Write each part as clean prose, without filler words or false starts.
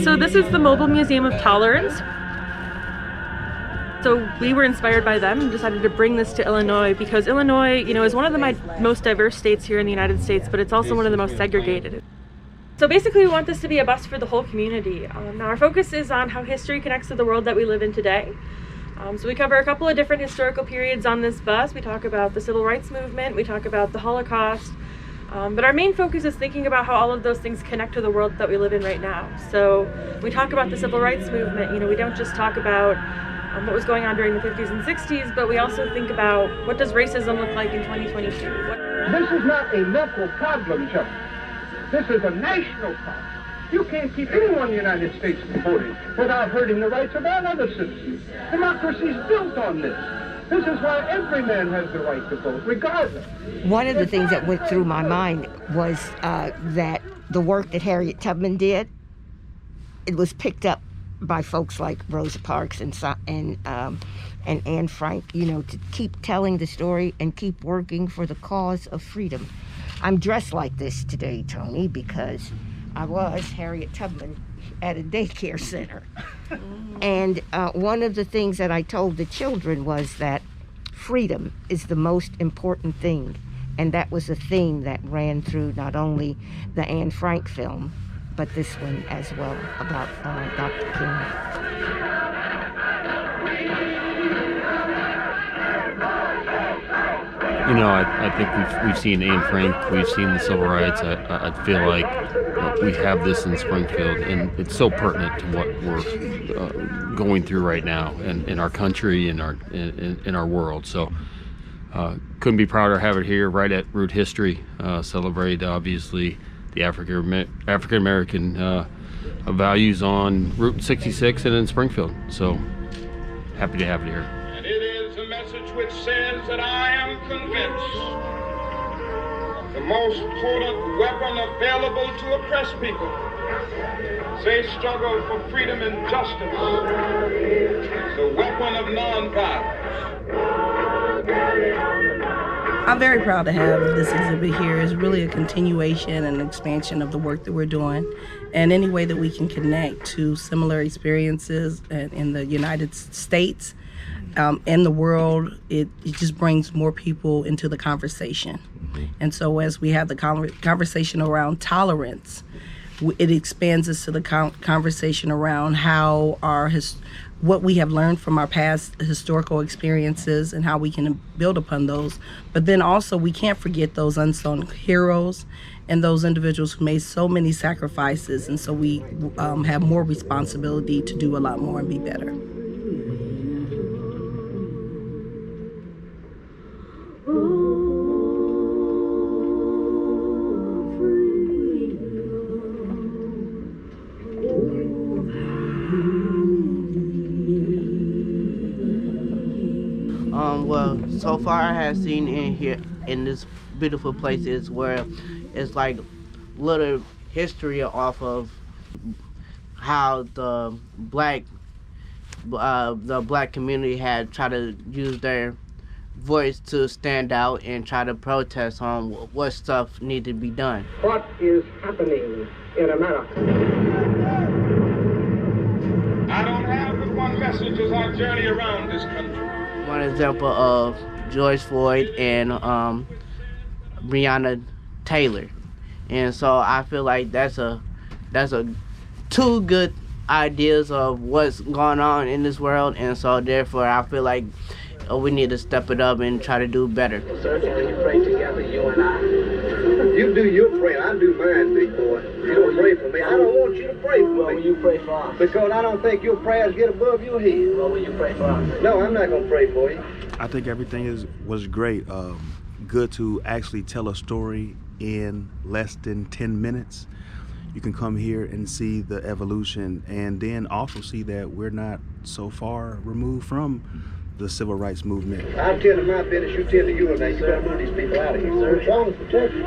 So this is the Mobile Museum of Tolerance. So we were inspired by them and decided to bring this to Illinois because Illinois, is one of the most diverse states here in the United States, but it's also one of the most segregated. So basically we want this to be a bus for the whole community. Now our focus is on how history connects to the world that we live in today. So we cover a couple of different historical periods on this bus. We talk about the Civil Rights Movement, we talk about the Holocaust, but our main focus is thinking about how all of those things connect to the world that we live in right now. So we talk about the Civil Rights Movement, we don't just talk about what was going on during the 50s and 60s, but we also think about what does racism look like in 2022. This is not a local problem, Chuck. This is a national problem. You can't keep anyone in the United States from voting without hurting the rights of all other citizens. Democracy is built on this. This is why every man has the right to vote, regardless. One of the things that went through my mind was that the work that Harriet Tubman did, it was picked up by folks like Rosa Parks and Anne Frank, to keep telling the story and keep working for the cause of freedom. I'm dressed like this today, Tony, because I was Harriet Tubman at a daycare center. And one of the things that I told the children was that freedom is the most important thing. And that was a theme that ran through not only the Anne Frank film, but this one as well, about Dr. King. I think we've seen Anne Frank, we've seen the civil rights. I feel like we have this in Springfield, and it's so pertinent to what we're going through right now in our country, in our world. So couldn't be prouder to have it here right at Root History, celebrate obviously the African American values on Route 66 and in Springfield. So happy to have it here. And it is a message which says that I am convinced the most potent weapon available to oppress people as they struggle for freedom and justice is the weapon of nonviolence. I'm very proud to have this exhibit here. It's really a continuation and expansion of the work that we're doing, and any way that we can connect to similar experiences in the United States and the world, it just brings more people into the conversation. And so as we have the conversation around tolerance, it expands us to the conversation around how what we have learned from our past historical experiences and how we can build upon those. But then also we can't forget those unsung heroes and those individuals who made so many sacrifices. And so we have more responsibility to do a lot more and be better. Well, so far I have seen in here, in this beautiful places where it's like little history off of how the black community had tried to use their voice to stand out and try to protest on what stuff needed to be done. What is happening in America? I don't have but one message as I journey around this country. One example of George Floyd and Breonna Taylor, and so I feel like that's two good ideas of what's going on in this world, and so therefore I feel like we need to step it up and try to do better. Sir, can we pray together, you and I? You do your prayer, I do mine, big boy. You don't pray for me. I don't want you to pray for me. What will you pray for us? Because I don't think your prayers get above your head. What will you pray for us? No, I'm not going to pray for you. I think everything was great. Good to actually tell a story in less than 10 minutes. You can come here and see the evolution, and then also see that we're not so far removed from the civil rights movement. I'm telling my business, you tell the urinate. You better move these people out of here. Sir, as long as protect you.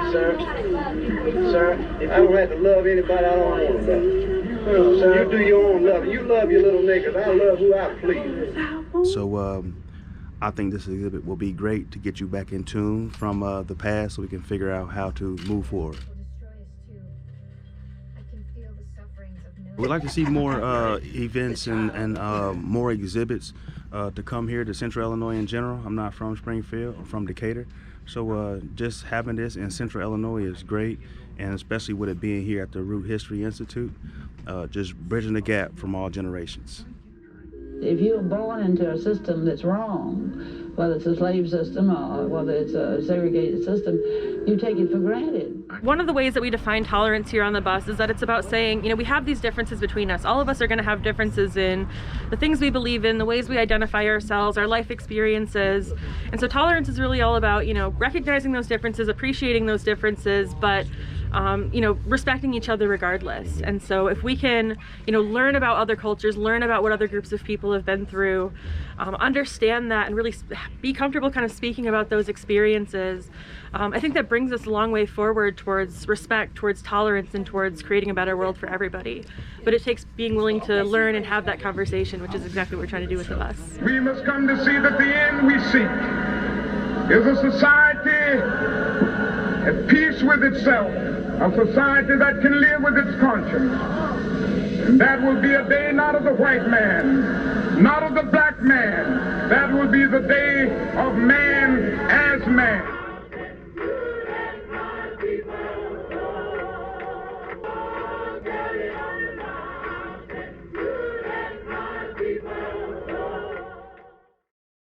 Sir, I don't have to love anybody I don't want to love. Sir, you do your own love. You love your little niggas. I love who I please. So I think this exhibit will be great to get you back in tune from the past, so we can figure out how to move forward. Destroy us too. I can feel the sufferings of no We'd like to see more events and more exhibits to come here to Central Illinois in general. I'm not from Springfield, I'm from Decatur. So just having this in Central Illinois is great, and especially with it being here at the Root History Institute, just bridging the gap from all generations. If you're born into a system that's wrong, whether it's a slave system or whether it's a segregated system, you take it for granted. One of the ways that we define tolerance here on the bus is that it's about saying, you know, we have these differences between us. All of us are going to have differences in the things we believe in, the ways we identify ourselves, our life experiences. And so tolerance is really all about, you know, recognizing those differences, appreciating those differences, but you know, respecting each other regardless. And so if we can, you know, learn about other cultures, learn about what other groups of people have been through, understand that, and really be comfortable kind of speaking about those experiences, I think that brings us a long way forward towards respect, towards tolerance, and towards creating a better world for everybody. But it takes being willing to learn and have that conversation, which is exactly what we're trying to do with the bus. We must come to see that the end we seek is a society at peace with itself, a society that can live with its conscience. And that will be a day not of the white man, not of the black man. That will be the day of man as man.